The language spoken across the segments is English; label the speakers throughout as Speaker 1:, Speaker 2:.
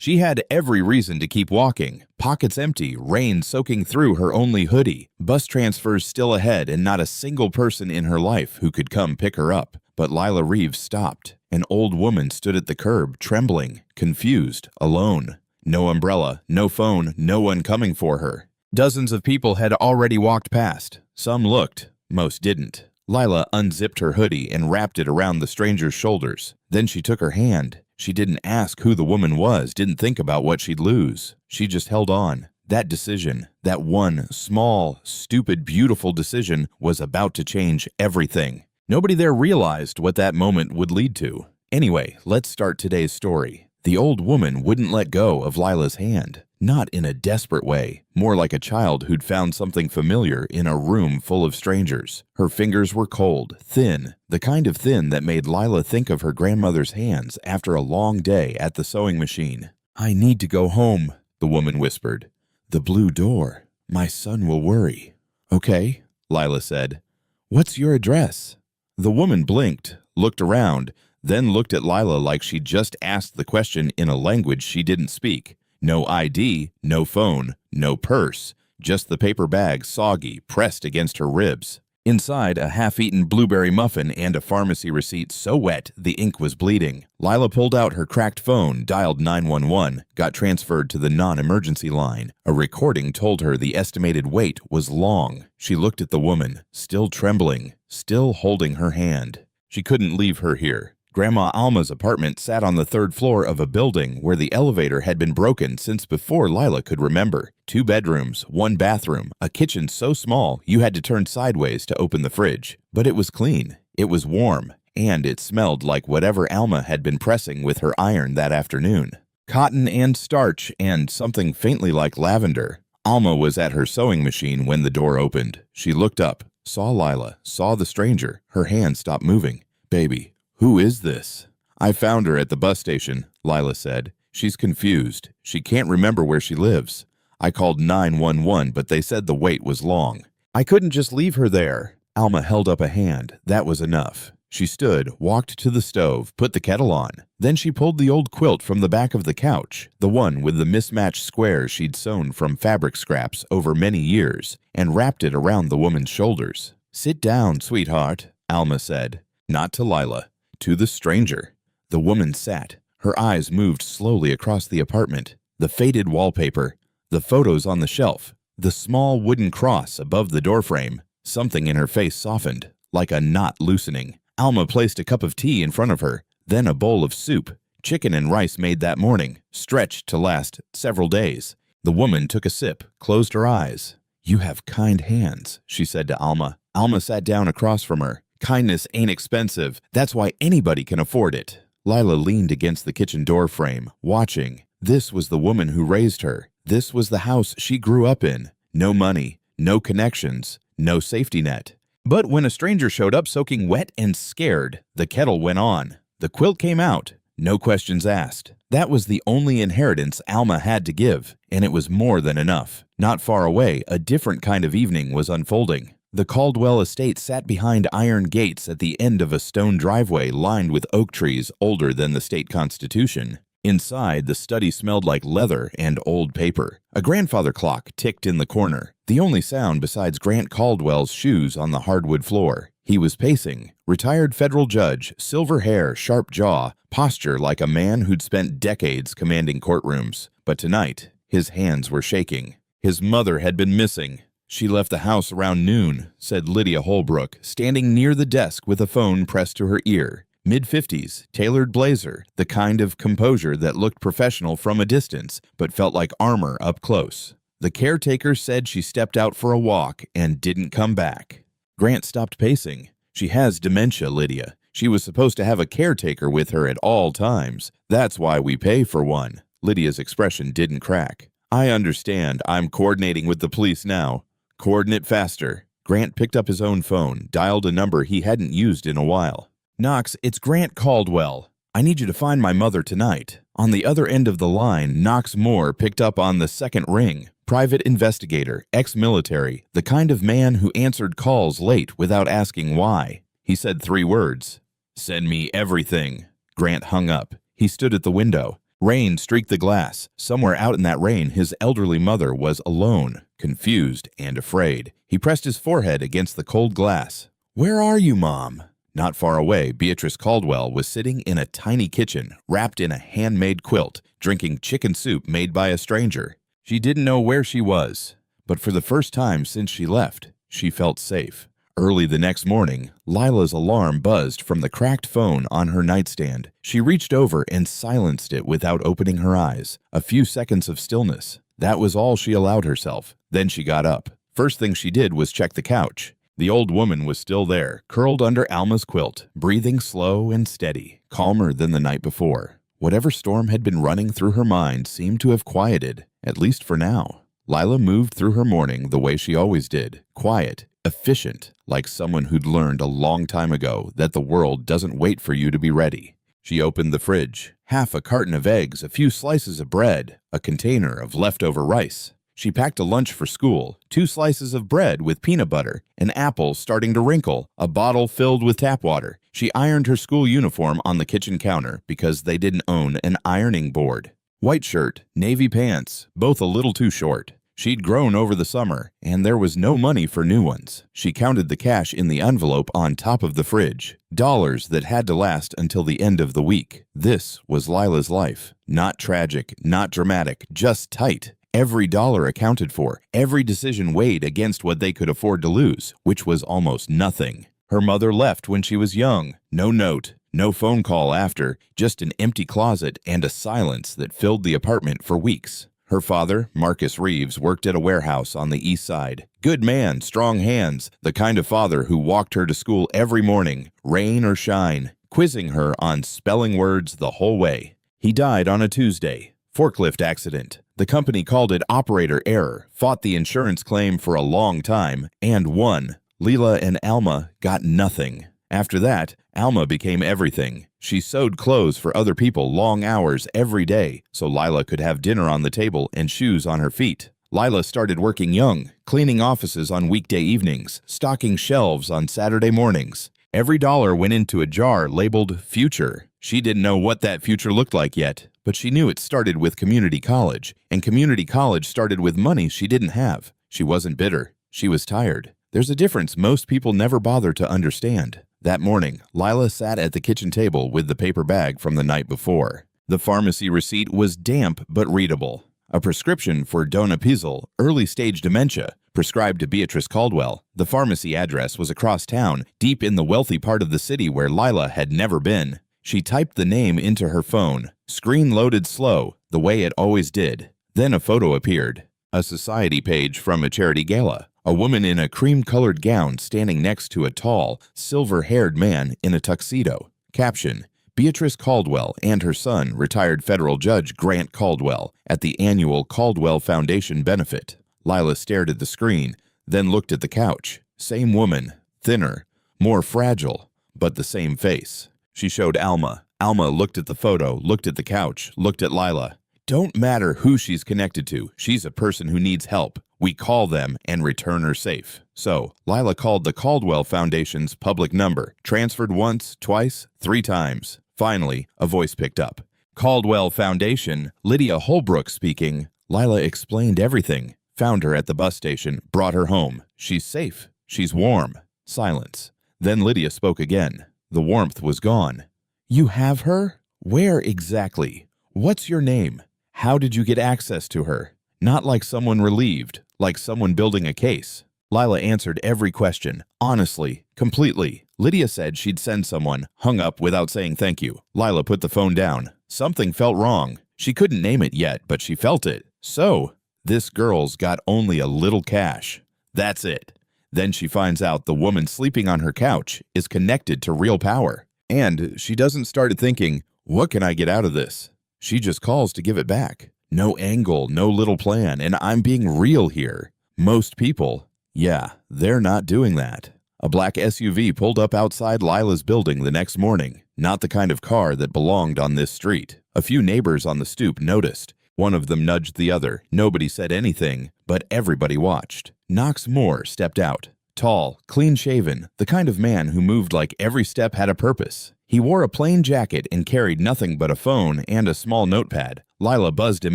Speaker 1: She had every reason to keep walking, pockets empty, rain soaking through her only hoodie, bus transfers still ahead, and not a single person in her life who could come pick her up. But Lila Reeves stopped. An old woman stood at the curb, trembling, confused, alone. No umbrella, no phone, no one coming for her. Dozens of people had already walked past. Some looked, most didn't. Lila unzipped her hoodie and wrapped it around the stranger's shoulders. Then she took her hand. She didn't ask who the woman was, didn't think about what she'd lose. She just held on. That decision, that one small, stupid, beautiful decision, was about to change everything. Nobody there realized what that moment would lead to. Anyway, let's start today's story. The old woman wouldn't let go of Lila's hand. Not in a desperate way, more like a child who'd found something familiar in a room full of strangers. Her fingers were cold, thin, the kind of thin that made Lila think of her grandmother's hands after a long day at the sewing machine. "I need to go home," the woman whispered. "The blue door. My son will worry." "Okay," Lila said. "What's your address?" The woman blinked, looked around, then looked at Lila like she'd just asked the question in a language she didn't speak. No ID, no phone, no purse, just the paper bag soggy, pressed against her ribs. Inside, a half-eaten blueberry muffin and a pharmacy receipt so wet the ink was bleeding. Lila pulled out her cracked phone, dialed 911, got transferred to the non-emergency line. A recording told her the estimated wait was long. She looked at the woman, still trembling, still holding her hand. She couldn't leave her here. Grandma Alma's apartment sat on the third floor of a building where the elevator had been broken since before Lila could remember. 2 bedrooms, 1 bathroom, a kitchen so small you had to turn sideways to open the fridge. But it was clean, it was warm, and it smelled like whatever Alma had been pressing with her iron that afternoon. Cotton and starch and something faintly like lavender. Alma was at her sewing machine when the door opened. She looked up, saw Lila, saw the stranger. Her hand stopped moving. "Baby. Who is this?" "I found her at the bus station," Lila said. "She's confused. She can't remember where she lives. I called 911, but they said the wait was long. I couldn't just leave her there." Alma held up a hand. That was enough. She stood, walked to the stove, put the kettle on. Then she pulled the old quilt from the back of the couch, the one with the mismatched squares she'd sewn from fabric scraps over many years, and wrapped it around the woman's shoulders. "Sit down, sweetheart," Alma said. Not to Lila. To the stranger. The woman sat. Her eyes moved slowly across the apartment. The faded wallpaper, the photos on the shelf, the small wooden cross above the doorframe. Something in her face softened, like a knot loosening. Alma placed a cup of tea in front of her, then a bowl of soup, chicken and rice made that morning, stretched to last several days. The woman took a sip, closed her eyes. "You have kind hands," she said to Alma. Alma sat down across from her. "Kindness ain't expensive. That's why anybody can afford it." Lila leaned against the kitchen door frame, watching. This was the woman who raised her. This was the house she grew up in. No money, no connections, no safety net. But when a stranger showed up soaking wet and scared, the kettle went on. The quilt came out. No questions asked. That was the only inheritance Alma had to give, and it was more than enough. Not far away, a different kind of evening was unfolding. The Caldwell estate sat behind iron gates at the end of a stone driveway lined with oak trees older than the state constitution. Inside, the study smelled like leather and old paper. A grandfather clock ticked in the corner, the only sound besides Grant Caldwell's shoes on the hardwood floor. He was pacing. Retired federal judge, silver hair, sharp jaw, posture like a man who'd spent decades commanding courtrooms. But tonight, his hands were shaking. His mother had been missing. "She left the house around noon," said Lydia Holbrook, standing near the desk with a phone pressed to her ear. Mid-50s, tailored blazer, the kind of composure that looked professional from a distance, but felt like armor up close. "The caretaker said she stepped out for a walk and didn't come back." Grant stopped pacing. "She has dementia, Lydia. She was supposed to have a caretaker with her at all times. That's why we pay for one." Lydia's expression didn't crack. "I understand. I'm coordinating with the police now." "Coordinate faster." Grant picked up his own phone, dialed a number he hadn't used in a while. "Knox, it's Grant Caldwell. I need you to find my mother tonight." On the other end of the line, Knox Moore picked up on the second ring. Private investigator, ex-military, the kind of man who answered calls late without asking why. He said 3 words. "Send me everything." Grant hung up. He stood at the window. Rain streaked the glass. Somewhere out in that rain, his elderly mother was alone, confused and afraid. He pressed his forehead against the cold glass. "Where are you, Mom?" Not far away, Beatrice Caldwell was sitting in a tiny kitchen, wrapped in a handmade quilt, drinking chicken soup made by a stranger. She didn't know where she was, but for the first time since she left, she felt safe. Early the next morning, Lila's alarm buzzed from the cracked phone on her nightstand. She reached over and silenced it without opening her eyes. A few seconds of stillness. That was all she allowed herself. Then she got up. First thing she did was check the couch. The old woman was still there, curled under Alma's quilt, breathing slow and steady, calmer than the night before. Whatever storm had been running through her mind seemed to have quieted, at least for now. Lila moved through her morning the way she always did, quiet, efficient, like someone who'd learned a long time ago that the world doesn't wait for you to be ready. She opened the fridge, half a carton of eggs, a few slices of bread, a container of leftover rice. She packed a lunch for school, 2 slices of bread with peanut butter, an apple starting to wrinkle, a bottle filled with tap water. She ironed her school uniform on the kitchen counter because they didn't own an ironing board. White shirt, navy pants, both a little too short. She'd grown over the summer, and there was no money for new ones. She counted the cash in the envelope on top of the fridge. Dollars that had to last until the end of the week. This was Lila's life. Not tragic, not dramatic, just tight. Every dollar accounted for, every decision weighed against what they could afford to lose, which was almost nothing. Her mother left when she was young. No note, no phone call after, just an empty closet and a silence that filled the apartment for weeks. Her father, Marcus Reeves, worked at a warehouse on the east side. Good man, strong hands, the kind of father who walked her to school every morning, rain or shine, quizzing her on spelling words the whole way. He died on a Tuesday. Forklift accident. The company called it operator error, fought the insurance claim for a long time, and won. Lila and Alma got nothing. After that, Alma became everything. She sewed clothes for other people long hours every day so Lila could have dinner on the table and shoes on her feet. Lila started working young, cleaning offices on weekday evenings, stocking shelves on Saturday mornings. Every dollar went into a jar labeled future. She didn't know what that future looked like yet, but she knew it started with community college, and community college started with money she didn't have. She wasn't bitter. She was tired. There's a difference most people never bother to understand. That morning, Lila sat at the kitchen table with the paper bag from the night before. The pharmacy receipt was damp but readable. A prescription for donepezil, early-stage dementia, prescribed to Beatrice Caldwell. The pharmacy address was across town, deep in the wealthy part of the city where Lila had never been. She typed the name into her phone. Screen loaded slow, the way it always did. Then a photo appeared. A society page from a charity gala. A woman in a cream-colored gown standing next to a tall, silver-haired man in a tuxedo. Caption: Beatrice Caldwell and her son, retired federal judge Grant Caldwell, at the annual Caldwell Foundation benefit. Lila stared at the screen, then looked at the couch. Same woman, thinner, more fragile, but the same face. She showed Alma. Alma looked at the photo, looked at the couch, looked at Lila. Don't matter who she's connected to, she's a person who needs help. We call them and return her safe. So, Lila called the Caldwell Foundation's public number, transferred once, twice, 3 times. Finally, a voice picked up. Caldwell Foundation, Lydia Holbrook speaking. Lila explained everything. Found her at the bus station, brought her home. She's safe. She's warm. Silence. Then Lydia spoke again. The warmth was gone. You have her? Where exactly? What's your name? How did you get access to her? Not like someone relieved, like someone building a case. Lila answered every question, honestly, completely. Lydia said she'd send someone, hung up without saying thank you. Lila put the phone down. Something felt wrong. She couldn't name it yet, but she felt it. So, this girl's got only a little cash. That's it. Then she finds out the woman sleeping on her couch is connected to real power. And she doesn't start thinking, what can I get out of this? She just calls to give it back. No angle, no little plan, and I'm being real here. Most people, yeah, they're not doing that. A black SUV pulled up outside Lila's building the next morning. Not the kind of car that belonged on this street. A few neighbors on the stoop noticed. One of them nudged the other. Nobody said anything, but everybody watched. Knox Moore stepped out. Tall, clean-shaven, the kind of man who moved like every step had a purpose. He wore a plain jacket and carried nothing but a phone and a small notepad. Lila buzzed him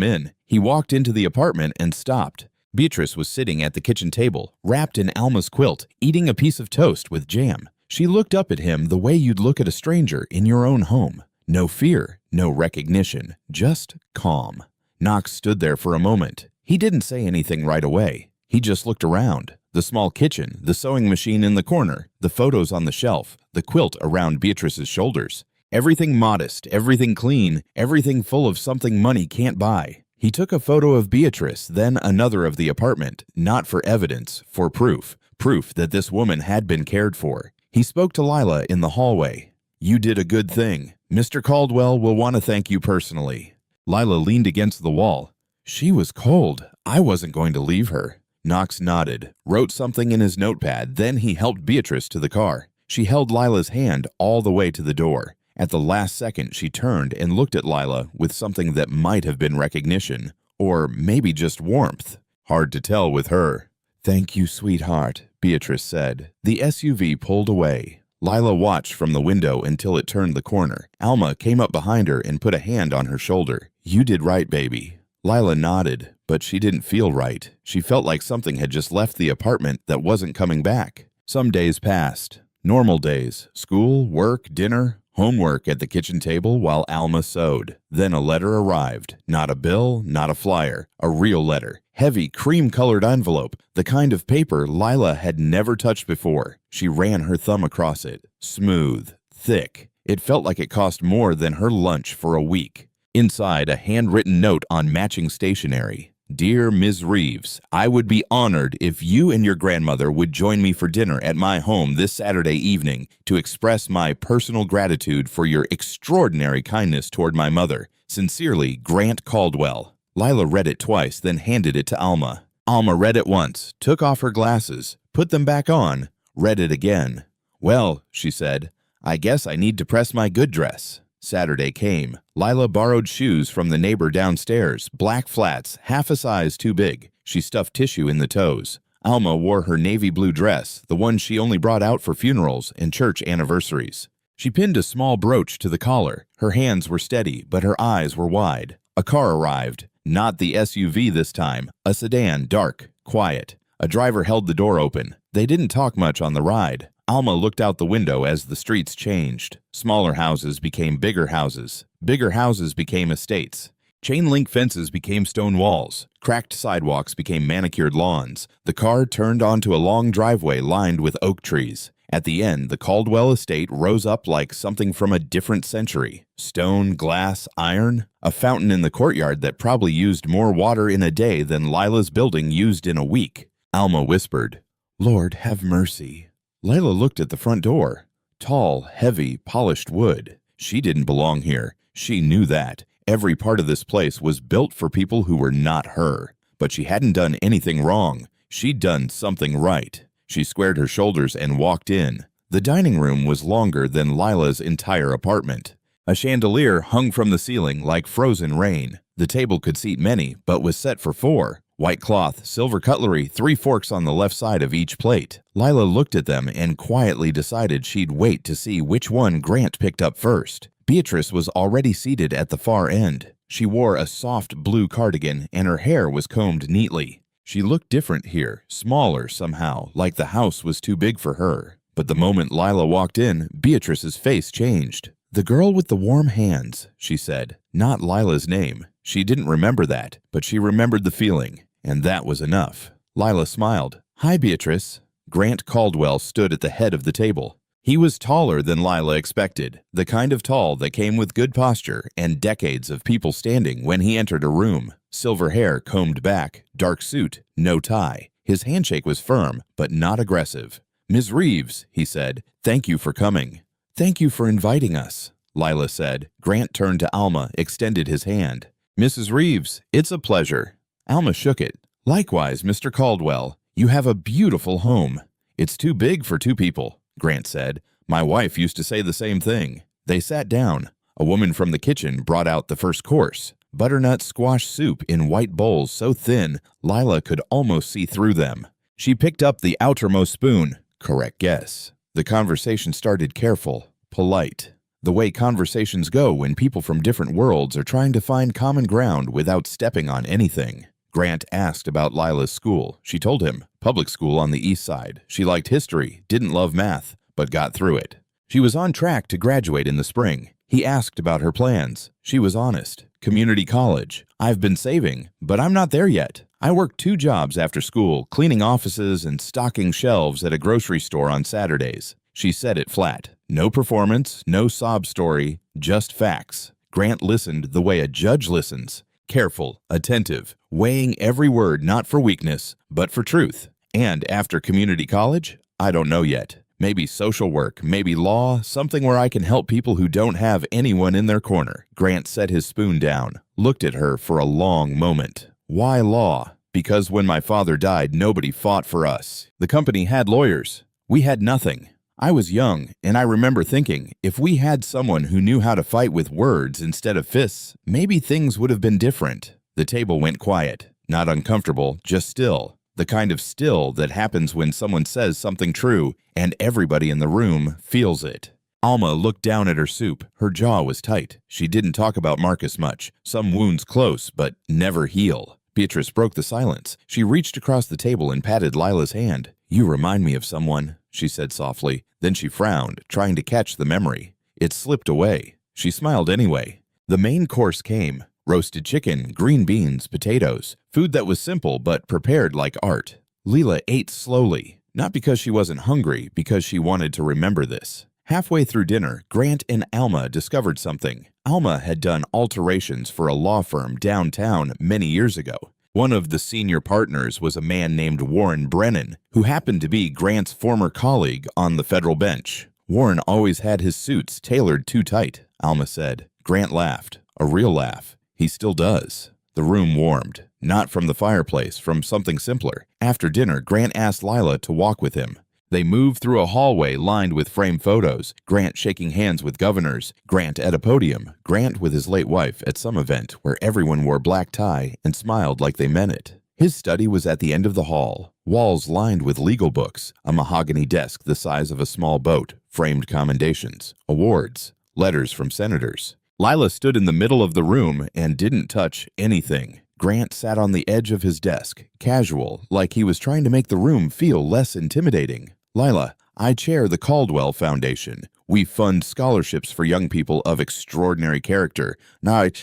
Speaker 1: in. He walked into the apartment and stopped. Beatrice was sitting at the kitchen table, wrapped in Alma's quilt, eating a piece of toast with jam. She looked up at him the way you'd look at a stranger in your own home. No fear, no recognition, just calm. Knox stood there for a moment. He didn't say anything right away. He just looked around. The small kitchen, the sewing machine in the corner, the photos on the shelf, the quilt around Beatrice's shoulders. Everything modest, everything clean, everything full of something money can't buy. He took a photo of Beatrice, then another of the apartment, not for evidence, for proof. Proof that this woman had been cared for. He spoke to Lila in the hallway. "You did a good thing. Mr. Caldwell will want to thank you personally." Lila leaned against the wall. "She was cold. I wasn't going to leave her." Knox nodded, wrote something in his notepad, then he helped Beatrice to the car. She held Lila's hand all the way to the door. At the last second, she turned and looked at Lila with something that might have been recognition, or maybe just warmth. Hard to tell with her. "Thank you, sweetheart," Beatrice said. The SUV pulled away. Lila watched from the window until it turned the corner. Alma came up behind her and put a hand on her shoulder. "You did right, baby." Lila nodded, but she didn't feel right. She felt like something had just left the apartment that wasn't coming back. Some days passed. Normal days. School, work, dinner, homework at the kitchen table while Alma sewed. Then a letter arrived. Not a bill, not a flyer. A real letter. Heavy, cream-colored envelope, the kind of paper Lila had never touched before. She ran her thumb across it. Smooth, thick. It felt like it cost more than her lunch for a week. Inside, a handwritten note on matching stationery. "Dear Ms. Reeves, I would be honored if you and your grandmother would join me for dinner at my home this Saturday evening to express my personal gratitude for your extraordinary kindness toward my mother. Sincerely, Grant Caldwell." Lila read it twice, then handed it to Alma. Alma read it once, took off her glasses, put them back on, read it again. "Well," she said, "I guess I need to press my good dress." Saturday came. Lila borrowed shoes from the neighbor downstairs, black flats, half a size too big. She stuffed tissue in the toes. Alma wore her navy blue dress, the one she only brought out for funerals and church anniversaries. She pinned a small brooch to the collar. Her hands were steady, but her eyes were wide. A car arrived. Not the SUV this time. A sedan, dark, quiet. A driver held the door open. They didn't talk much on the ride. Alma looked out the window as the streets changed. Smaller houses became bigger houses. Bigger houses became estates. Chain-link fences became stone walls. Cracked sidewalks became manicured lawns. The car turned onto a long driveway lined with oak trees. At the end, the Caldwell estate rose up like something from a different century. Stone, glass, iron. A fountain in the courtyard that probably used more water in a day than Lila's building used in a week. Alma whispered, "Lord, have mercy." Lila looked at the front door. Tall, heavy, polished wood. She didn't belong here. She knew that. Every part of this place was built for people who were not her. But she hadn't done anything wrong. She'd done something right. She squared her shoulders and walked in. The dining room was longer than Lila's entire apartment. A chandelier hung from the ceiling like frozen rain. The table could seat many, but was set for 4. White cloth, silver cutlery, 3 forks on the left side of each plate. Lila looked at them and quietly decided she'd wait to see which one Grant picked up first. Beatrice was already seated at the far end. She wore a soft blue cardigan and her hair was combed neatly. She looked different here, smaller somehow, like the house was too big for her. But the moment Lila walked in, Beatrice's face changed. "The girl with the warm hands," she said. Not Lila's name. She didn't remember that, but she remembered the feeling. And that was enough. Lila smiled. "Hi, Beatrice." Grant Caldwell stood at the head of the table. He was taller than Lila expected, the kind of tall that came with good posture and decades of people standing when he entered a room. Silver hair combed back, dark suit, no tie. His handshake was firm, but not aggressive. "Ms. Reeves," he said, "thank you for coming." "Thank you for inviting us," Lila said. Grant turned to Alma, extended his hand. "Mrs. Reeves, it's a pleasure." Alma shook it. "Likewise, Mr. Caldwell. You have a beautiful home." "It's too big for 2 people," Grant said. "My wife used to say the same thing." They sat down. A woman from the kitchen brought out the first course. Butternut squash soup in white bowls so thin, Lila could almost see through them. She picked up the outermost spoon. Correct guess. The conversation started careful, polite. The way conversations go when people from different worlds are trying to find common ground without stepping on anything. Grant asked about Lila's school. She told him, public school on the east side. She liked history, didn't love math, but got through it. She was on track to graduate in the spring. He asked about her plans. She was honest. Community college. I've been saving, but I'm not there yet. I worked 2 jobs after school, cleaning offices and stocking shelves at a grocery store on Saturdays. She said it flat. No performance, no sob story, just facts. Grant listened the way a judge listens. Careful, attentive, weighing every word not for weakness, but for truth. And after community college? I don't know yet. Maybe social work, maybe law, something where I can help people who don't have anyone in their corner. Grant set his spoon down, looked at her for a long moment. Why law? Because when my father died, nobody fought for us. The company had lawyers. We had nothing. I was young, and I remember thinking, if we had someone who knew how to fight with words instead of fists, maybe things would have been different. The table went quiet. Not uncomfortable, just still. The kind of still that happens when someone says something true and everybody in the room feels it. Alma looked down at her soup. Her jaw was tight. She didn't talk about Marcus much. Some wounds close, but never heal. Beatrice broke the silence. She reached across the table and patted Lila's hand. You remind me of someone, she said softly. Then she frowned, trying to catch the memory. It slipped away. She smiled anyway. The main course came. Roasted chicken, green beans, potatoes. Food that was simple but prepared like art. Lila ate slowly, not because she wasn't hungry, because she wanted to remember this. Halfway through dinner, Grant and Alma discovered something. Alma had done alterations for a law firm downtown many years ago. One of the senior partners was a man named Warren Brennan, who happened to be Grant's former colleague on the federal bench. Warren always had his suits tailored too tight, Alma said. Grant laughed, a real laugh. He still does. The room warmed, not from the fireplace, from something simpler. After dinner, Grant asked Lila to walk with him. They moved through a hallway lined with framed photos, Grant shaking hands with governors, Grant at a podium, Grant with his late wife at some event where everyone wore black tie and smiled like they meant it. His study was at the end of the hall, walls lined with legal books, a mahogany desk the size of a small boat, framed commendations, awards, letters from senators. Lila stood in the middle of the room and didn't touch anything. Grant sat on the edge of his desk, casual, like he was trying to make the room feel less intimidating. Lila, I chair the Caldwell Foundation. We fund scholarships for young people of extraordinary character. Not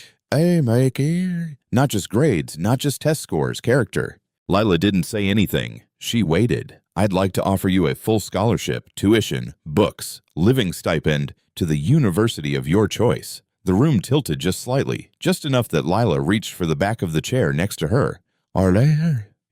Speaker 1: just grades, not just test scores, character. Lila didn't say anything. She waited. I'd like to offer you a full scholarship, tuition, books, living stipend to the university of your choice. The room tilted just slightly, just enough that Lila reached for the back of the chair next to her.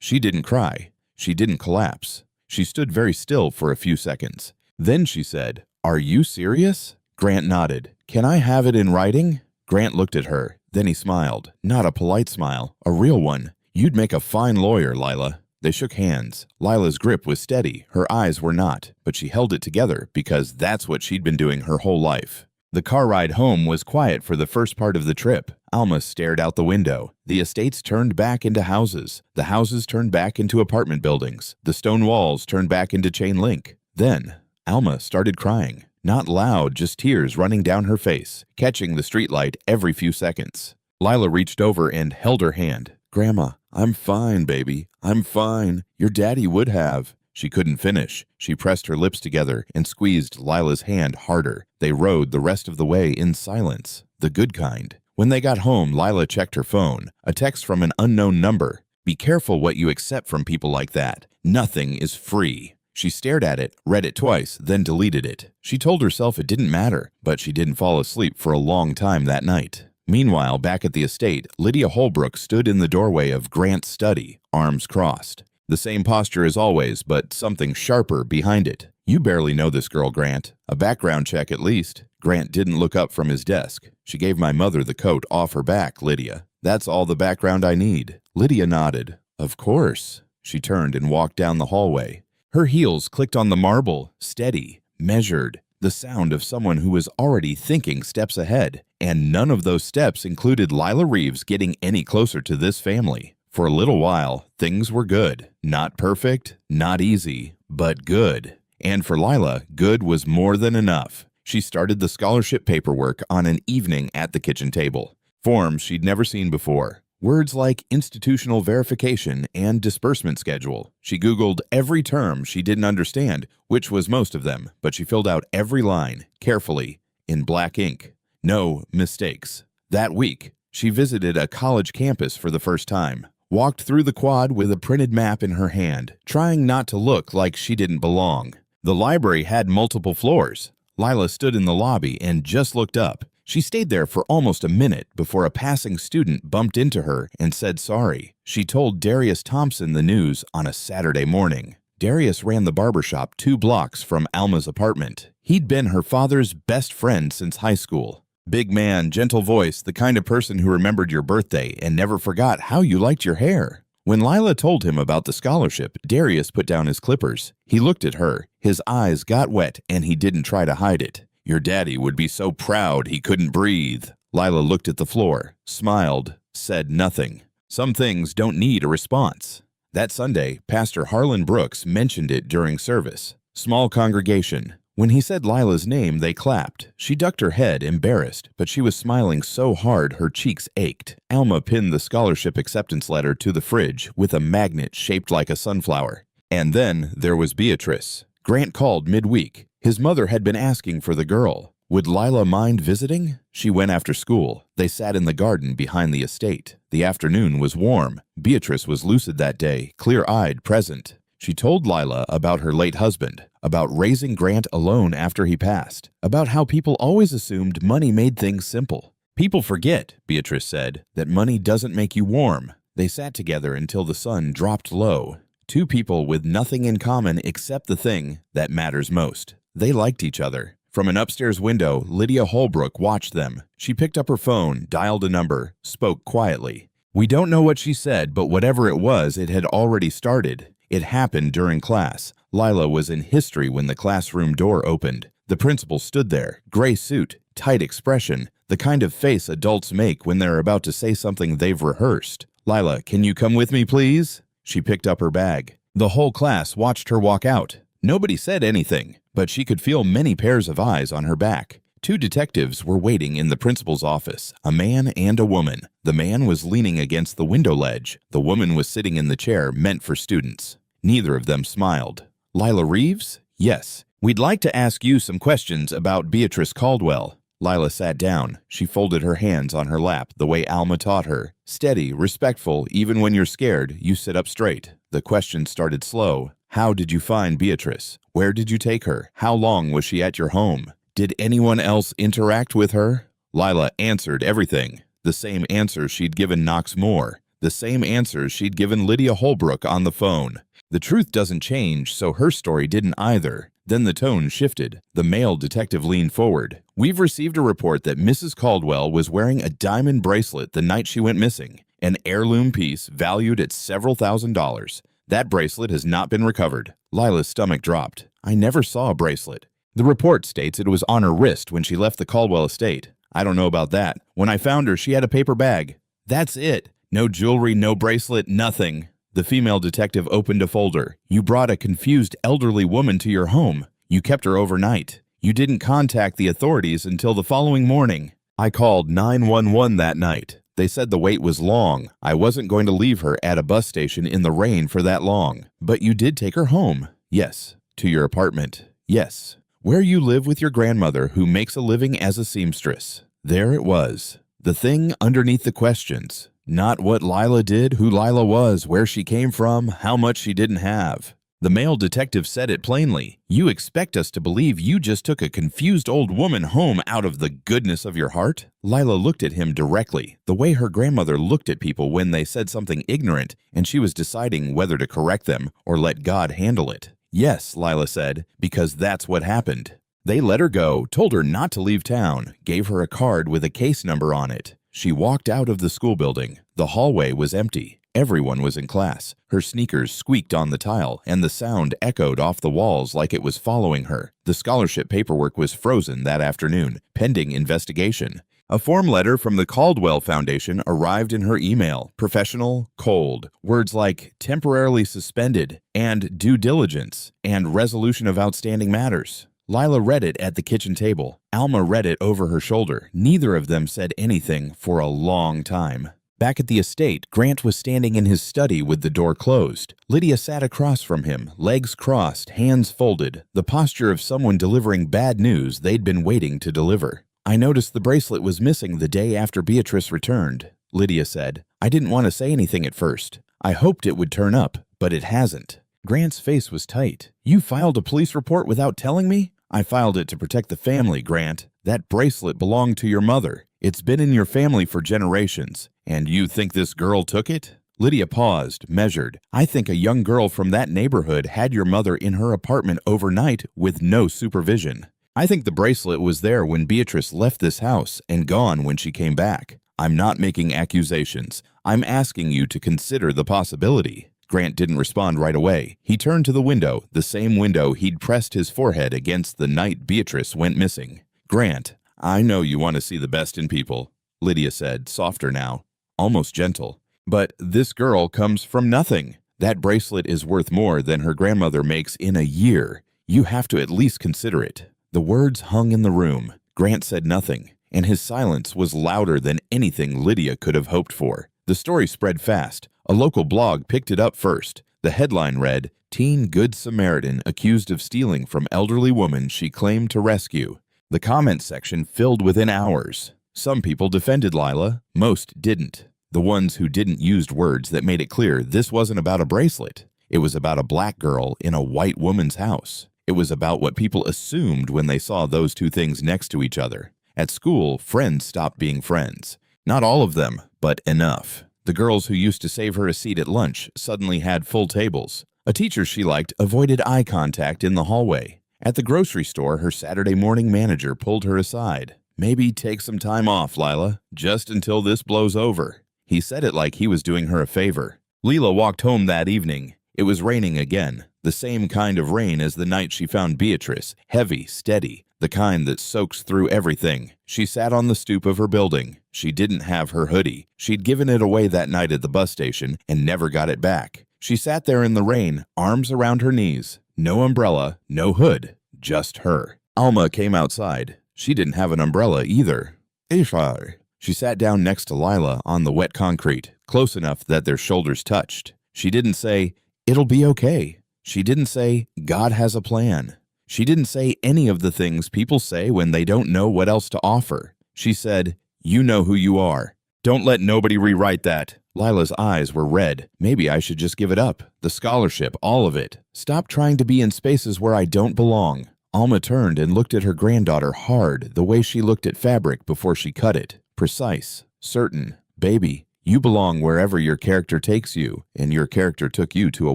Speaker 1: She didn't cry. She didn't collapse. She stood very still for a few seconds. Then she said, Are you serious? Grant nodded. Can I have it in writing? Grant looked at her. Then he smiled. Not a polite smile, a real one. You'd make a fine lawyer, Lila. They shook hands. Lila's grip was steady. Her eyes were not, but she held it together because that's what she'd been doing her whole life. The car ride home was quiet for the first part of the trip. Alma stared out the window. The estates turned back into houses. The houses turned back into apartment buildings. The stone walls turned back into chain link. Then, Alma started crying. Not loud, just tears running down her face, catching the streetlight every few seconds. Lila reached over and held her hand. Grandma, I'm fine, baby. I'm fine. Your daddy would have. She couldn't finish. She pressed her lips together and squeezed Lila's hand harder. They rode the rest of the way in silence, the good kind. When they got home, Lila checked her phone. A text from an unknown number. Be careful what you accept from people like that. Nothing is free. She stared at it, read it twice, then deleted it. She told herself it didn't matter, but she didn't fall asleep for a long time that night. Meanwhile, back at the estate, Lydia Holbrook stood in the doorway of Grant's study, arms crossed. The same posture as always, but something sharper behind it. You barely know this girl, Grant. A background check at least. Grant didn't look up from his desk. She gave my mother the coat off her back, Lydia. That's all the background I need. Lydia nodded. Of course. She turned and walked down the hallway. Her heels clicked on the marble, steady, measured, the sound of someone who was already thinking steps ahead. And none of those steps included Lila Reeves getting any closer to this family. For a little while, things were good. Not perfect, not easy, but good. And for Lila, good was more than enough. She started the scholarship paperwork on an evening at the kitchen table. Forms she'd never seen before. Words like institutional verification and disbursement schedule. She Googled every term she didn't understand, which was most of them, but she filled out every line, carefully, in black ink. No mistakes. That week, she visited a college campus for the first time. Walked through the quad with a printed map in her hand, trying not to look like she didn't belong. The library had multiple floors. Lila stood in the lobby and just looked up. She stayed there for almost a minute before a passing student bumped into her and said sorry. She told Darius Thompson the news on a Saturday morning. Darius ran the barbershop 2 blocks from Alma's apartment. He'd been her father's best friend since high school. Big man, gentle voice, the kind of person who remembered your birthday and never forgot how you liked your hair. When Lila told him about the scholarship, Darius put down his clippers. He looked at her. His eyes got wet and he didn't try to hide it. Your daddy would be so proud he couldn't breathe. Lila looked at the floor, smiled, said nothing. Some things don't need a response. That Sunday, Pastor Harlan Brooks mentioned it during service. Small congregation. When he said Lila's name, they clapped. She ducked her head, embarrassed, but she was smiling so hard her cheeks ached. Alma pinned the scholarship acceptance letter to the fridge with a magnet shaped like a sunflower. And then there was Beatrice. Grant called midweek. His mother had been asking for the girl. Would Lila mind visiting? She went after school. They sat in the garden behind the estate. The afternoon was warm. Beatrice was lucid that day, clear-eyed, present. She told Lila about her late husband, about raising Grant alone after he passed, about how people always assumed money made things simple. People forget, Beatrice said, that money doesn't make you warm. They sat together until the sun dropped low. 2 people with nothing in common except the thing that matters most. They liked each other. From an upstairs window, Lydia Holbrook watched them. She picked up her phone, dialed a number, spoke quietly. We don't know what she said, but whatever it was, it had already started. It happened during class. Lila was in history when the classroom door opened. The principal stood there, gray suit, tight expression, the kind of face adults make when they're about to say something they've rehearsed. Lila, can you come with me, please? She picked up her bag. The whole class watched her walk out. Nobody said anything, but she could feel many pairs of eyes on her back. 2 detectives were waiting in the principal's office, a man and a woman. The man was leaning against the window ledge. The woman was sitting in the chair meant for students. Neither of them smiled. Lila Reeves? Yes. We'd like to ask you some questions about Beatrice Caldwell. Lila sat down. She folded her hands on her lap the way Alma taught her. Steady, respectful, even when you're scared, you sit up straight. The questions started slow. How did you find Beatrice? Where did you take her? How long was she at your home? Did anyone else interact with her? Lila answered everything. The same answers she'd given Knox Moore. The same answers she'd given Lydia Holbrook on the phone. The truth doesn't change, so her story didn't either. Then the tone shifted. The male detective leaned forward. We've received a report that Mrs. Caldwell was wearing a diamond bracelet the night she went missing, an heirloom piece valued at several $1,000s. That bracelet has not been recovered. Lila's stomach dropped. I never saw a bracelet. The report states it was on her wrist when she left the Caldwell estate. I don't know about that. When I found her, she had a paper bag. That's it. No jewelry, no bracelet, nothing. The female detective opened a folder. You brought a confused elderly woman to your home. You kept her overnight. You didn't contact the authorities until the following morning. I called 911 that night. They said the wait was long. I wasn't going to leave her at a bus station in the rain for that long. But you did take her home. Yes. To your apartment. Yes. Where you live with your grandmother who makes a living as a seamstress. There it was. The thing underneath the questions. Not what Lila did, who Lila was, where she came from, how much she didn't have. The male detective said it plainly. You expect us to believe you just took a confused old woman home out of the goodness of your heart? Lila looked at him directly, the way her grandmother looked at people when they said something ignorant and she was deciding whether to correct them or let God handle it. Yes, Lila said, because that's what happened. They let her go, told her not to leave town, gave her a card with a case number on it. She walked out of the school building. The hallway was empty. Everyone was in class. Her sneakers squeaked on the tile, and the sound echoed off the walls like it was following her. The scholarship paperwork was frozen that afternoon, pending investigation. A form letter from the Caldwell Foundation arrived in her email. Professional, cold. Words like temporarily suspended, and due diligence, and resolution of outstanding matters. Lila read it at the kitchen table. Alma read it over her shoulder. Neither of them said anything for a long time. Back at the estate, Grant was standing in his study with the door closed. Lydia sat across from him, legs crossed, hands folded, the posture of someone delivering bad news they'd been waiting to deliver. "I noticed the bracelet was missing the day after Beatrice returned," Lydia said. "I didn't want to say anything at first. I hoped it would turn up, but it hasn't." Grant's face was tight. "You filed a police report without telling me?" "I filed it to protect the family, Grant. That bracelet belonged to your mother. It's been in your family for generations. And you think this girl took it?" Lydia paused, measured. "I think a young girl from that neighborhood had your mother in her apartment overnight with no supervision. I think the bracelet was there when Beatrice left this house and gone when she came back. I'm not making accusations. I'm asking you to consider the possibility." Grant didn't respond right away. He turned to the window, the same window he'd pressed his forehead against the night Beatrice went missing. "Grant, I know you want to see the best in people," Lydia said, softer now, almost gentle. "But this girl comes from nothing. That bracelet is worth more than her grandmother makes in a year. You have to at least consider it." The words hung in the room. Grant said nothing, and his silence was louder than anything Lydia could have hoped for. The story spread fast. A local blog picked it up first. The headline read, "Teen Good Samaritan accused of stealing from elderly woman she claimed to rescue." The comment section filled within hours. Some people defended Lila, most didn't. The ones who didn't used words that made it clear this wasn't about a bracelet. It was about a black girl in a white woman's house. It was about what people assumed when they saw those two things next to each other. At school, friends stopped being friends. Not all of them, but enough. The girls who used to save her a seat at lunch suddenly had full tables. A teacher she liked avoided eye contact in the hallway. At the grocery store, her Saturday morning manager pulled her aside. "Maybe take some time off, Lila, just until this blows over." He said it like he was doing her a favor. Lila walked home that evening. It was raining again, the same kind of rain as the night she found Beatrice, heavy, steady, the kind that soaks through everything. She sat on the stoop of her building. She didn't have her hoodie. She'd given it away that night at the bus station and never got it back. She sat there in the rain, arms around her knees. No umbrella, no hood, just her. Alma came outside. She didn't have an umbrella either. "Ishar." She sat down next to Lila on the wet concrete, close enough that their shoulders touched. She didn't say, "It'll be okay." She didn't say, "God has a plan." She didn't say any of the things people say when they don't know what else to offer. She said, "You know who you are. Don't let nobody rewrite that." Lila's eyes were red. "Maybe I should just give it up. The scholarship, all of it. Stop trying to be in spaces where I don't belong." Alma turned and looked at her granddaughter hard, the way she looked at fabric before she cut it. Precise, certain. "Baby, you belong wherever your character takes you, and your character took you to a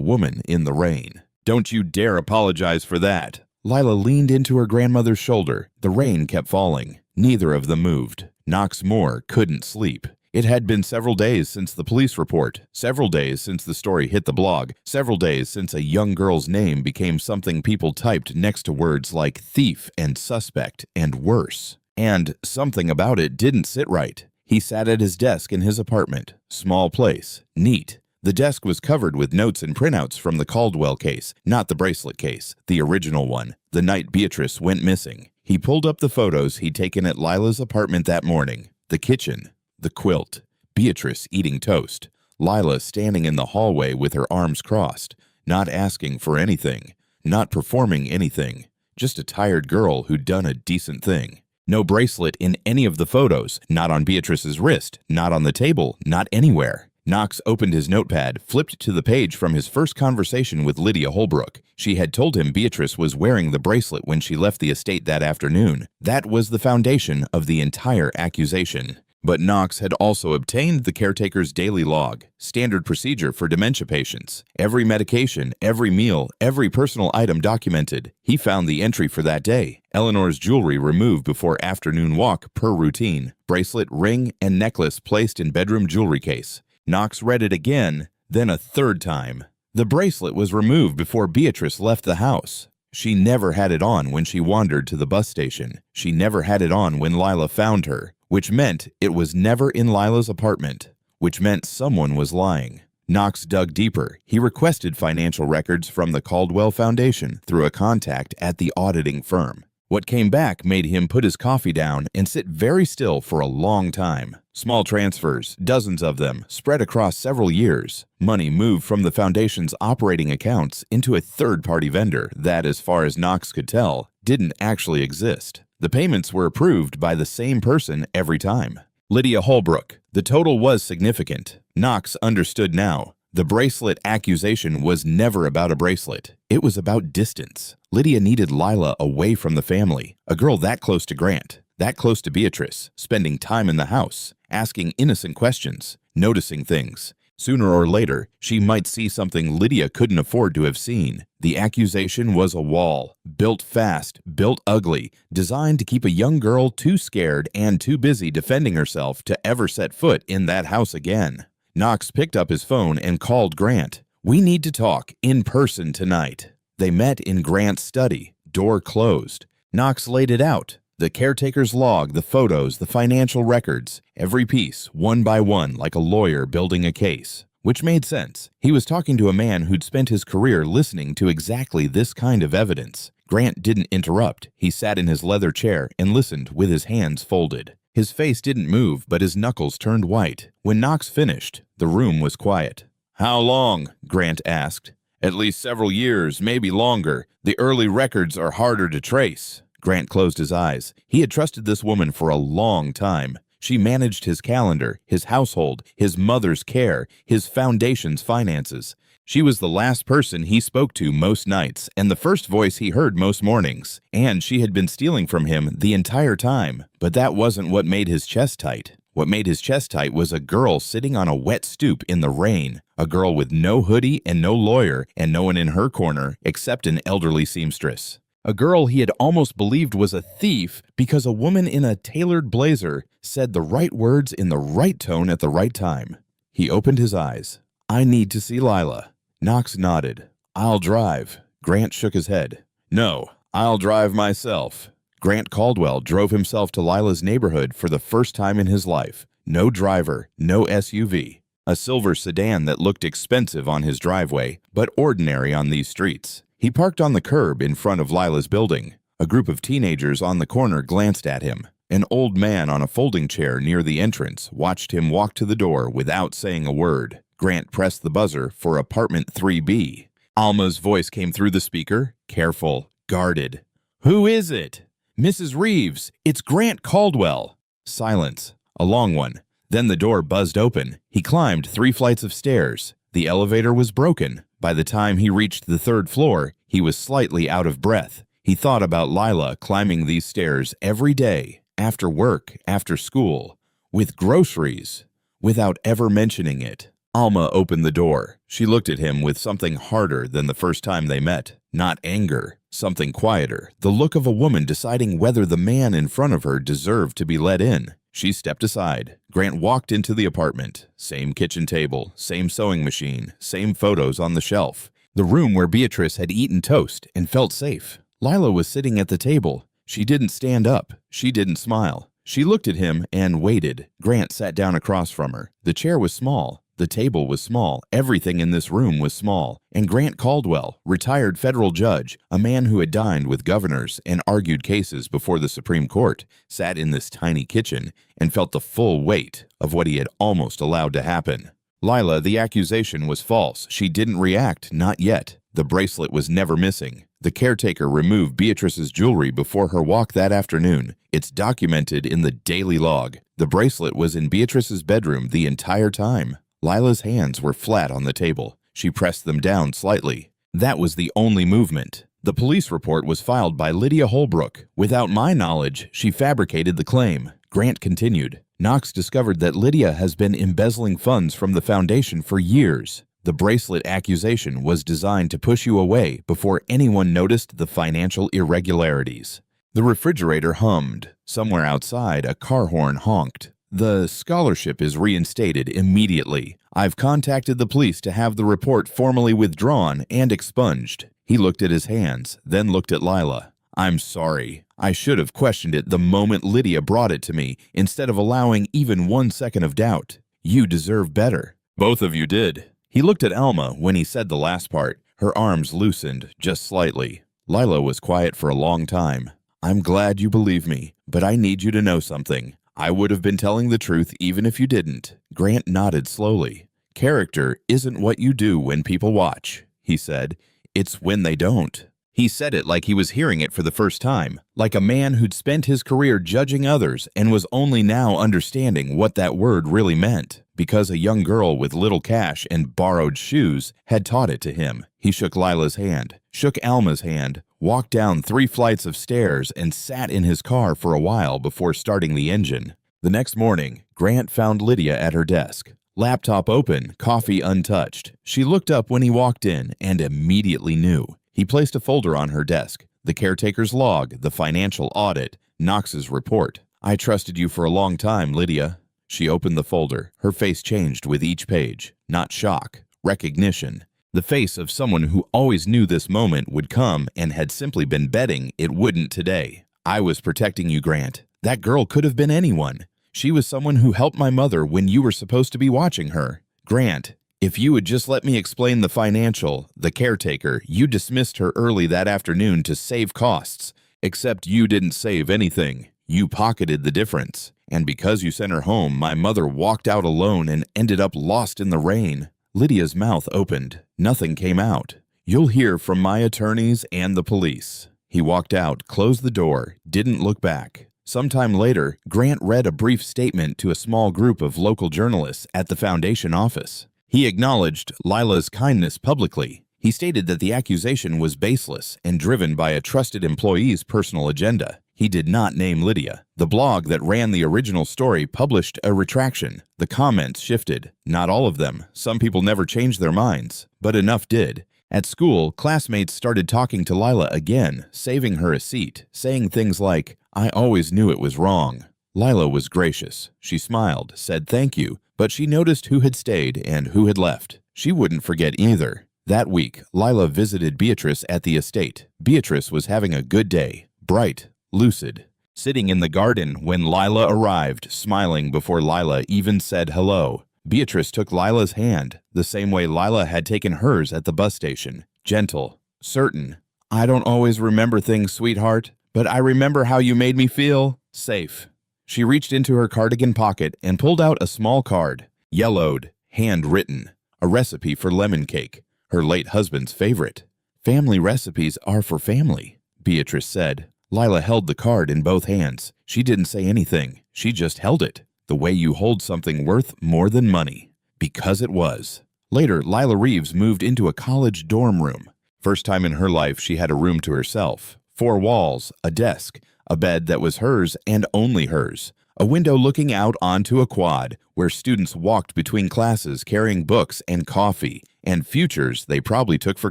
Speaker 1: woman in the rain. Don't you dare apologize for that." Lila leaned into her grandmother's shoulder. The rain kept falling. Neither of them moved. Knox Moore couldn't sleep. It had been several days since the police report, several days since the story hit the blog, several days since a young girl's name became something people typed next to words like thief and suspect and worse. And something about it didn't sit right. He sat at his desk in his apartment. Small place. Neat. The desk was covered with notes and printouts from the Caldwell case, not the bracelet case, the original one, the night Beatrice went missing. He pulled up the photos he'd taken at Lila's apartment that morning. The kitchen. The quilt, Beatrice eating toast, Lila standing in the hallway with her arms crossed, not asking for anything, not performing anything, just a tired girl who'd done a decent thing. No bracelet in any of the photos, not on Beatrice's wrist, not on the table, not anywhere. Knox opened his notepad, flipped to the page from his first conversation with Lydia Holbrook. She had told him Beatrice was wearing the bracelet when she left the estate that afternoon. That was the foundation of the entire accusation. But Knox had also obtained the caretaker's daily log, standard procedure for dementia patients. Every medication, every meal, every personal item documented. He found the entry for that day. Eleanor's jewelry removed before afternoon walk per routine. Bracelet, ring, and necklace placed in bedroom jewelry case. Knox read it again, then a third time. The bracelet was removed before Beatrice left the house. She never had it on when she wandered to the bus station. She never had it on when Lila found her, which meant it was never in Lila's apartment, which meant someone was lying. Knox dug deeper. He requested financial records from the Caldwell Foundation through a contact at the auditing firm. What came back made him put his coffee down and sit very still for a long time. Small transfers, dozens of them, spread across several years. Money moved from the foundation's operating accounts into a third-party vendor that, as far as Knox could tell, didn't actually exist. The payments were approved by the same person every time. Lydia Holbrook. The total was significant. Knox understood now. The bracelet accusation was never about a bracelet. It was about distance. Lydia needed Lila away from the family, a girl that close to Grant, that close to Beatrice, spending time in the house, asking innocent questions, noticing things. Sooner or later, she might see something Lydia couldn't afford to have seen. The accusation was a wall, built fast, built ugly, designed to keep a young girl too scared and too busy defending herself to ever set foot in that house again. Knox picked up his phone and called Grant. "We need to talk in person tonight." They met in Grant's study, door closed. Knox laid it out. The caretaker's log, the photos, the financial records, every piece, one by one, like a lawyer building a case. Which made sense. He was talking to a man who'd spent his career listening to exactly this kind of evidence. Grant didn't interrupt. He sat in his leather chair and listened with his hands folded. His face didn't move, but his knuckles turned white. When Knox finished, the room was quiet. "How long?" Grant asked. "At least several years, maybe longer. The early records are harder to trace." Grant closed his eyes. He had trusted this woman for a long time. She managed his calendar, his household, his mother's care, his foundation's finances. She was the last person he spoke to most nights and the first voice he heard most mornings. And she had been stealing from him the entire time. But that wasn't what made his chest tight. What made his chest tight was a girl sitting on a wet stoop in the rain. A girl with no hoodie and no lawyer and no one in her corner except an elderly seamstress. A girl he had almost believed was a thief because a woman in a tailored blazer said the right words in the right tone at the right time. He opened his eyes. "I need to see Lila." Knox nodded. "I'll drive." Grant shook his head. "No, I'll drive myself." Grant Caldwell drove himself to Lila's neighborhood for the first time in his life. No driver, no SUV. A silver sedan that looked expensive on his driveway, but ordinary on these streets. He parked on the curb in front of Lila's building. A group of teenagers on the corner glanced at him. An old man on a folding chair near the entrance watched him walk to the door without saying a word. Grant pressed the buzzer for apartment 3B. Alma's voice came through the speaker, careful, guarded. "Who is it?" "Mrs. Reeves, it's Grant Caldwell." Silence, a long one. Then the door buzzed open. He climbed 3 flights of stairs. The elevator was broken. By the time he reached the 3rd floor, he was slightly out of breath. He thought about Lila climbing these stairs every day, after work, after school, with groceries, without ever mentioning it. Alma opened the door. She looked at him with something harder than the first time they met. Not anger, something quieter, the look of a woman deciding whether the man in front of her deserved to be let in. She stepped aside. Grant walked into the apartment. Same kitchen table, same sewing machine, same photos on the shelf. The room where Beatrice had eaten toast and felt safe. Lila was sitting at the table. She didn't stand up. She didn't smile. She looked at him and waited. Grant sat down across from her. The chair was small. The table was small. Everything in this room was small. And Grant Caldwell, retired federal judge, a man who had dined with governors and argued cases before the Supreme Court, sat in this tiny kitchen and felt the full weight of what he had almost allowed to happen. Lila, the accusation was false. She didn't react, not yet. The bracelet was never missing. The caretaker removed Beatrice's jewelry before her walk that afternoon. It's documented in the daily log. The bracelet was in Beatrice's bedroom the entire time. Lila's hands were flat on the table. She pressed them down slightly. That was the only movement. The police report was filed by Lydia Holbrook. Without my knowledge, she fabricated the claim. Grant continued. Knox discovered that Lydia has been embezzling funds from the foundation for years. The bracelet accusation was designed to push you away before anyone noticed the financial irregularities. The refrigerator hummed. Somewhere outside, a car horn honked. "The scholarship is reinstated immediately. I've contacted the police to have the report formally withdrawn and expunged." He looked at his hands, then looked at Lila. "I'm sorry. I should have questioned it the moment Lydia brought it to me, instead of allowing even 1 second of doubt. You deserve better." "Both of you did." He looked at Alma when he said the last part. Her arms loosened just slightly. Lila was quiet for a long time. "I'm glad you believe me, but I need you to know something. I would have been telling the truth even if you didn't." Grant nodded slowly. "Character isn't what you do when people watch," he said. "It's when they don't." He said it like he was hearing it for the first time, like a man who'd spent his career judging others and was only now understanding what that word really meant, because a young girl with little cash and borrowed shoes had taught it to him. He shook Lila's hand, shook Alma's hand, walked down 3 flights of stairs, and sat in his car for a while before starting the engine. The next morning, Grant found Lydia at her desk. Laptop open, coffee untouched. She looked up when he walked in and immediately knew. He placed a folder on her desk. The caretaker's log, the financial audit, Knox's report. "I trusted you for a long time, Lydia." She opened the folder. Her face changed with each page. Not shock, recognition. The face of someone who always knew this moment would come and had simply been betting it wouldn't today. "I was protecting you, Grant. That girl could have been anyone. She was someone who helped my mother when you were supposed to be watching her. Grant, if you would just let me explain the caretaker, you dismissed her early that afternoon to save costs. Except you didn't save anything. You pocketed the difference. And because you sent her home, my mother walked out alone and ended up lost in the rain." Lydia's mouth opened. Nothing came out. "You'll hear from my attorneys and the police." He walked out, closed the door, didn't look back. Sometime later, Grant read a brief statement to a small group of local journalists at the foundation office. He acknowledged Lila's kindness publicly. He stated that the accusation was baseless and driven by a trusted employee's personal agenda. He did not name Lydia. The blog that ran the original story published a retraction. The comments shifted. Not all of them. Some people never changed their minds, but enough did. At school, classmates started talking to Lila again, saving her a seat, saying things like, "I always knew it was wrong." Lila was gracious. She smiled, said thank you, but she noticed who had stayed and who had left. She wouldn't forget either. That week, Lila visited Beatrice at the estate. Beatrice was having a good day, bright, lucid. Sitting in the garden when Lila arrived, smiling before Lila even said hello. Beatrice took Lila's hand, the same way Lila had taken hers at the bus station. Gentle, certain. "I don't always remember things, sweetheart, but I remember how you made me feel safe." She reached into her cardigan pocket and pulled out a small card, yellowed, handwritten, a recipe for lemon cake, her late husband's favorite. "Family recipes are for family," Beatrice said. Lila held the card in both hands. She didn't say anything. She just held it, the way you hold something worth more than money. Because it was. Later, Lila Reeves moved into a college dorm room. First time in her life she had a room to herself. 4 walls, a desk, a bed that was hers and only hers, a window looking out onto a quad where students walked between classes carrying books and coffee, and futures they probably took for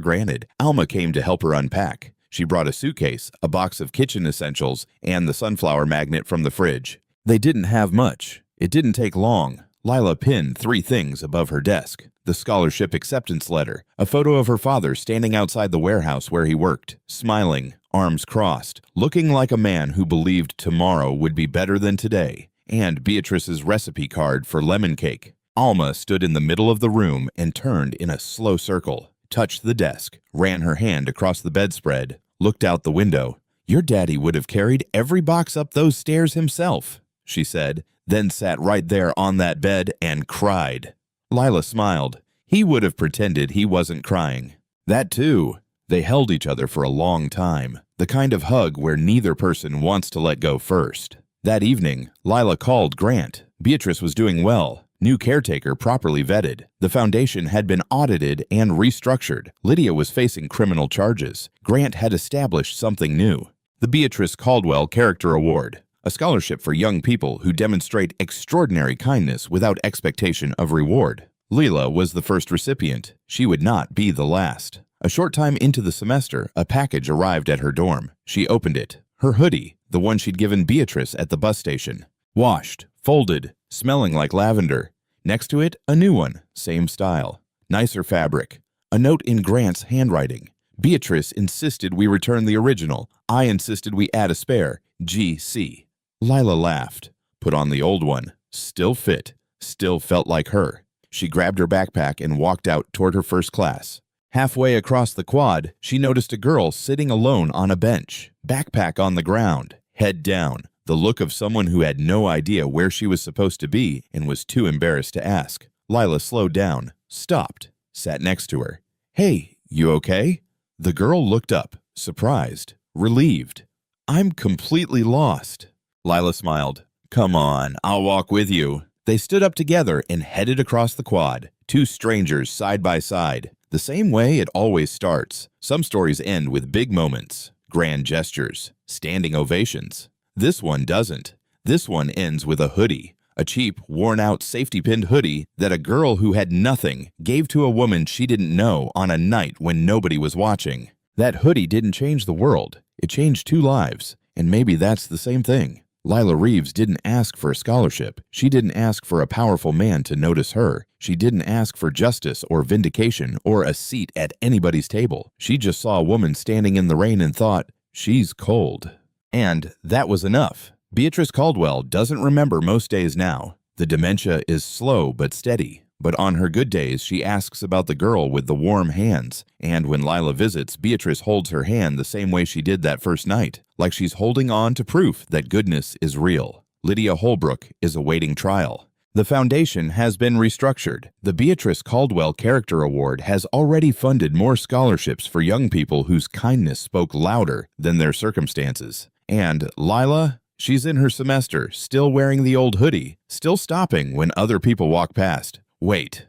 Speaker 1: granted. Alma came to help her unpack. She brought a suitcase, a box of kitchen essentials, and the sunflower magnet from the fridge. They didn't have much. It didn't take long. Lila pinned 3 things above her desk: the scholarship acceptance letter, a photo of her father standing outside the warehouse where he worked, smiling, arms crossed, looking like a man who believed tomorrow would be better than today, and Beatrice's recipe card for lemon cake. Alma stood in the middle of the room and turned in a slow circle, touched the desk, ran her hand across the bedspread, looked out the window. "Your daddy would have carried every box up those stairs himself," she said, then sat right there on that bed and cried. Lila smiled. He would have pretended he wasn't crying. That too. They held each other for a long time, the kind of hug where neither person wants to let go first. That evening, Lila called Grant. Beatrice was doing well. New caretaker properly vetted. The foundation had been audited and restructured. Lydia was facing criminal charges. Grant had established something new. The Beatrice Caldwell Character Award, a scholarship for young people who demonstrate extraordinary kindness without expectation of reward. Lila was the first recipient. She would not be the last. A short time into the semester, a package arrived at her dorm. She opened it. Her hoodie, the one she'd given Beatrice at the bus station. Washed, folded, smelling like lavender. Next to it, a new one, same style, nicer fabric. A note in Grant's handwriting. Beatrice insisted we return the original. I insisted we add a spare. GC. Lila laughed. Put on the old one. Still fit. Still felt like her. She grabbed her backpack and walked out toward her first class. Halfway across the quad, she noticed a girl sitting alone on a bench, backpack on the ground, head down, the look of someone who had no idea where she was supposed to be and was too embarrassed to ask. Lila slowed down, stopped, sat next to her. "Hey, you okay?" The girl looked up, surprised, relieved. "I'm completely lost." Lila smiled. "Come on, I'll walk with you." They stood up together and headed across the quad, two strangers side by side. The same way it always starts. Some stories end with big moments, grand gestures, standing ovations. This one doesn't. This one ends with a hoodie, a cheap, worn-out, safety-pinned hoodie that a girl who had nothing gave to a woman she didn't know on a night when nobody was watching. That hoodie didn't change the world. It changed 2 lives, and maybe that's the same thing. Lila Reeves didn't ask for a scholarship. She didn't ask for a powerful man to notice her. She didn't ask for justice or vindication or a seat at anybody's table. She just saw a woman standing in the rain and thought, "She's cold." And that was enough. Beatrice Caldwell doesn't remember most days now. The dementia is slow but steady. But on her good days, she asks about the girl with the warm hands. And when Lila visits, Beatrice holds her hand the same way she did that first night, like she's holding on to proof that goodness is real. Lydia Holbrook is awaiting trial. The foundation has been restructured. The Beatrice Caldwell Character Award has already funded more scholarships for young people whose kindness spoke louder than their circumstances. And Lila, she's in her semester, still wearing the old hoodie, still stopping when other people walk past. Wait.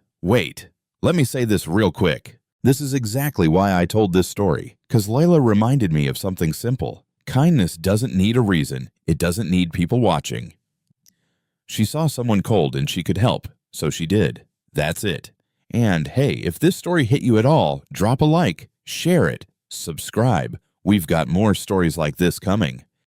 Speaker 1: Let me say this real quick. This is exactly why I told this story, because Lila reminded me of something simple. Kindness doesn't need a reason. It doesn't need people watching. She saw someone cold and she could help, so she did. That's it. And hey, if this story hit you at all, drop a like, share it, subscribe. We've got more stories like this coming.